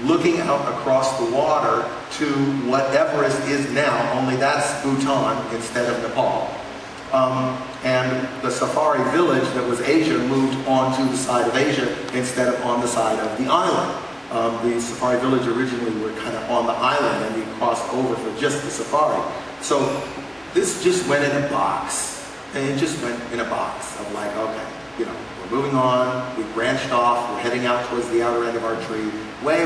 looking out across the water to what Everest is now, only that's Bhutan instead of Nepal. And the safari village that was Asia moved onto the side of Asia instead of on the side of the island. The safari village originally were kind of on the island, and we crossed over for just the safari. So this just went in a box, and it just went in a box of like, okay, you know, we're moving on, we branched off, we're heading out towards the outer end of our tree, way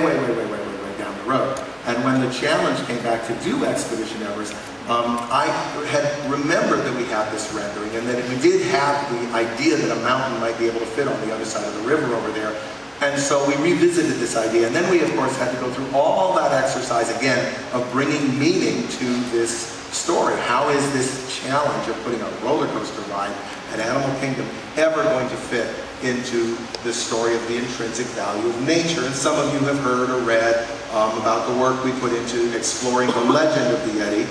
down the road. And when the challenge came back to do Expedition Everest, I had remembered that we had this rendering, and that we did have the idea that a mountain might be able to fit on the other side of the river over there. And so we revisited this idea, and then we of course had to go through all that exercise again of bringing meaning to this story. How is this challenge of putting a roller coaster ride at Animal Kingdom ever going to fit into the story of the intrinsic value of nature? And some of you have heard or read about the work we put into exploring the legend of the Yeti.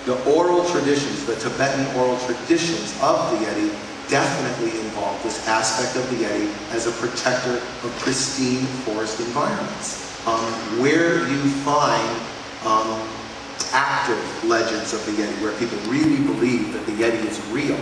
The oral traditions, the Tibetan oral traditions of the Yeti definitely involve this aspect of the Yeti as a protector of pristine forest environments. Where you find active legends of the Yeti, where people really believe that the Yeti is real,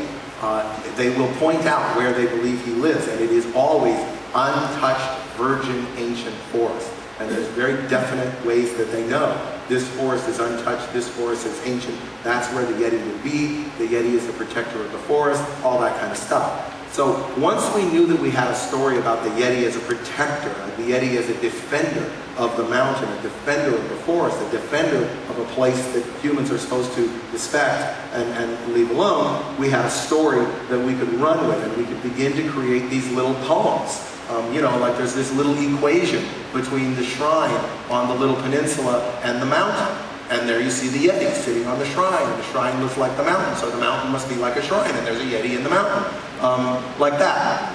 they will point out where they believe he lives, and it is always untouched, virgin, ancient forest. And there's very definite ways that they know this forest is untouched, this forest is ancient, that's where the Yeti will be, the Yeti is the protector of the forest, all that kind of stuff. So once we knew that we had a story about the Yeti as a protector, the Yeti as a defender of the mountain, a defender of the forest, a defender of a place that humans are supposed to respect and leave alone, we had a story that we could run with, and we could begin to create these little poems. You know, like there's this little equation between the shrine on the little peninsula and the mountain. And there you see the Yeti sitting on the shrine, and the shrine looks like the mountain, so the mountain must be like a shrine, and there's a Yeti in the mountain. Like that.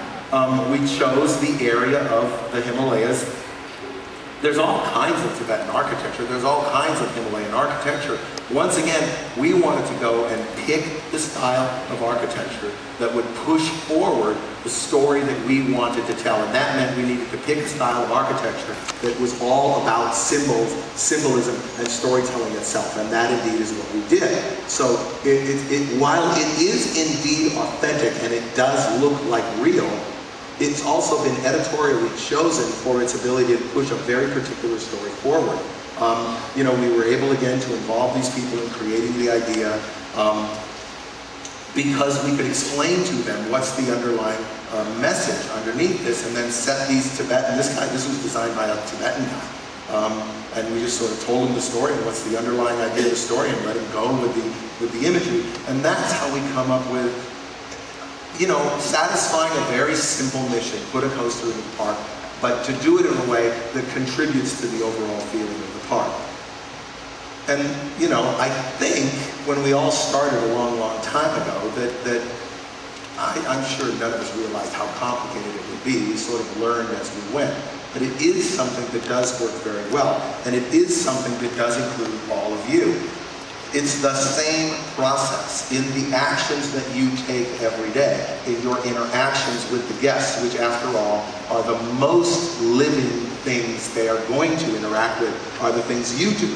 We chose the area of the Himalayas. There's all kinds of Tibetan architecture. There's all kinds of Himalayan architecture. Once again, we wanted to go and pick the style of architecture that would push forward the story that we wanted to tell. And that meant we needed to pick a style of architecture that was all about symbols, symbolism, and storytelling itself. And that indeed is what we did. So while it is indeed authentic and it does look like real, it's also been editorially chosen for its ability to push a very particular story forward. You know, we were able again to involve these people in creating the idea because we could explain to them what's the underlying message underneath this, and then set these Tibetan, this was designed by a Tibetan guy. And we just sort of told him the story and what's the underlying idea of the story, and let him go with the imagery. And that's how we come up with, you know, satisfying a very simple mission, put a coaster in the park, but to do it in a way that contributes to the overall feeling of the park. And, you know, I think when we all started a long, long time ago, that I'm sure none of us realized how complicated it would be. We sort of learned as we went. But it is something that does work very well, and it is something that does include all of you. It's the same process in the actions that you take every day, in your interactions with the guests, which after all are the most living things they are going to interact with, are the things you do.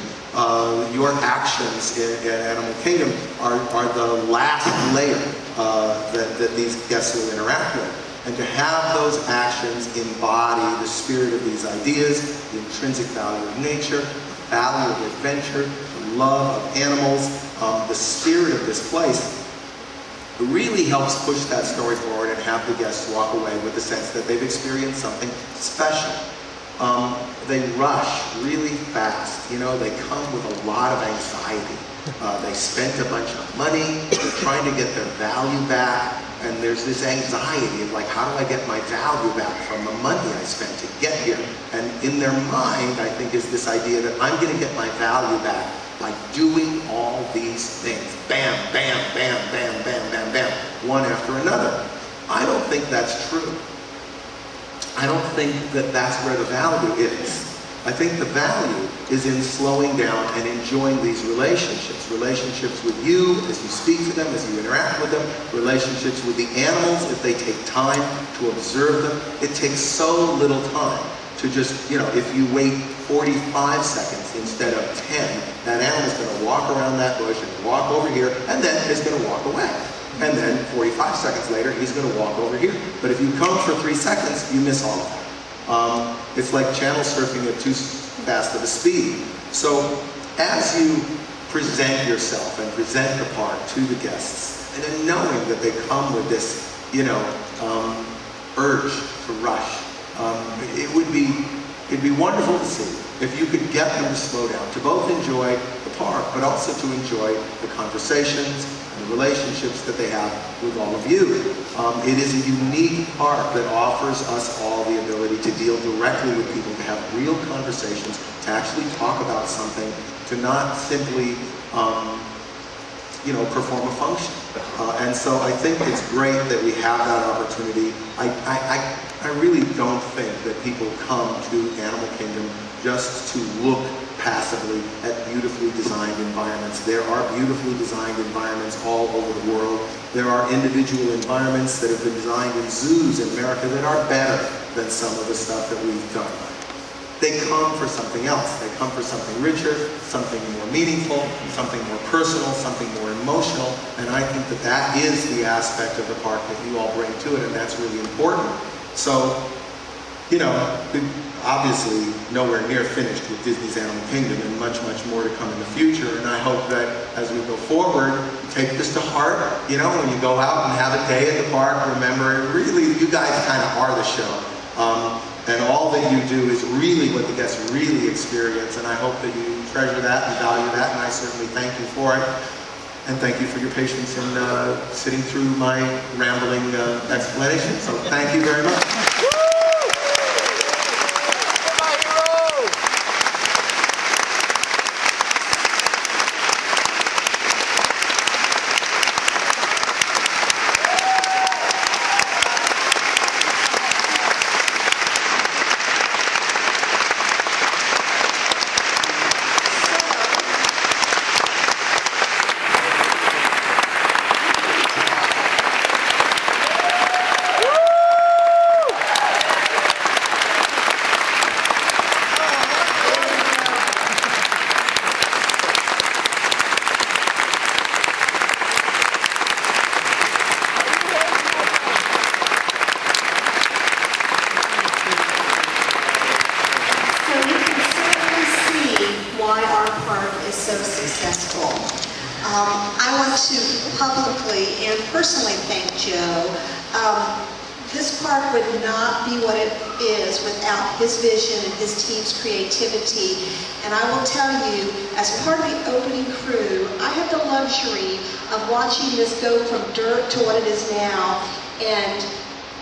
Your actions in Animal Kingdom are the last layer that these guests will interact with. And to have those actions embody the spirit of these ideas, the intrinsic value of nature, the value of adventure, the love of animals, the spirit of this place, it really helps push that story forward and have the guests walk away with the sense that they've experienced something special. They rush really fast. You know, they come with a lot of anxiety. They spent a bunch of money, they're trying to get their value back, and there's this anxiety of like, how do I get my value back from the money I spent to get here? And in their mind, I think, is this idea that I'm going to get my value back by doing all these things. Bam, bam, bam, bam, bam, bam, bam, one after another. I don't think that's true. I don't think that that's where the value is. I think the value is in slowing down and enjoying these relationships. Relationships with you as you speak to them, as you interact with them. Relationships with the animals if they take time to observe them. It takes so little time to just, you know, if you wait 45 seconds instead of 10, that animal's going to walk around that bush and walk over here, and then is going to walk away. And then 45 seconds later, he's going to walk over here. But if you come for 3 seconds, you miss all of that. It's like channel surfing at too fast of a speed. So as you present yourself and present the park to the guests, and then knowing that they come with this, you know, urge to rush, it'd be wonderful to see if you could get them to slow down, to both enjoy the park, but also to enjoy the conversations and the relationships that they have with all of you. It is a unique park that offers us all the ability to deal directly with people, to have real conversations, to actually talk about something, to not simply you know, perform a function. And so I think it's great that we have that opportunity. I really don't think that people come to Animal Kingdom just to look passively at beautifully designed environments. There are beautifully designed environments all over the world. There are individual environments that have been designed in zoos in America that are better than some of the stuff that we've done. They come for something else. They come for something richer, something more meaningful, something more personal, something more emotional, and I think that that is the aspect of the park that you all bring to it, and that's really important. So, you know, obviously nowhere near finished with Disney's Animal Kingdom, and much, much more to come in the future, and I hope that as we go forward, take this to heart. You know, when you go out and have a day at the park, remember, really, you guys kind of are the show. And all that you do is really what the guests really experience, and I hope that you treasure that and value that, and I certainly thank you for it. And thank you for your patience in sitting through my rambling explanation. So thank you very much. I want to publicly and personally thank Joe. This park would not be what it is without his vision and his team's creativity. And I will tell you, as part of the opening crew, I had the luxury of watching this go from dirt to what it is now. And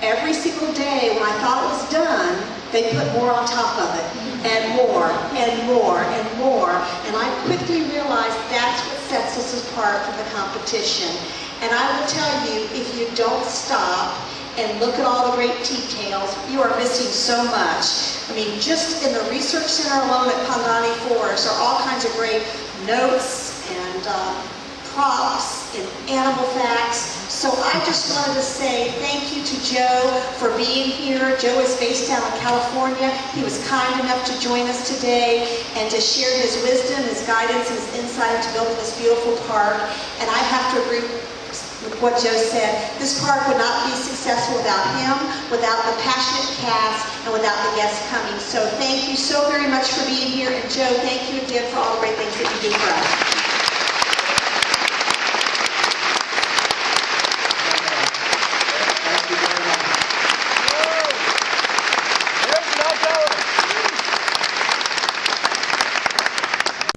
every single day when I thought it was done, they put more on top of it, and more, and more, and more. And I quickly realized that's what sets us apart from the competition. And I will tell you, if you don't stop and look at all the great details, you are missing so much. I mean, just in the Research Center alone at Pangani Forest are all kinds of great notes and props and animal facts. So I just wanted to say thank you to Joe for being here. Joe is based down in California. He was kind enough to join us today and to share his wisdom, his guidance, and his insight into building this beautiful park. And I have to agree with what Joe said. This park would not be successful without him, without the passionate cast, and without the guests coming. So thank you so very much for being here. And Joe, thank you again for all the great things that you do for us.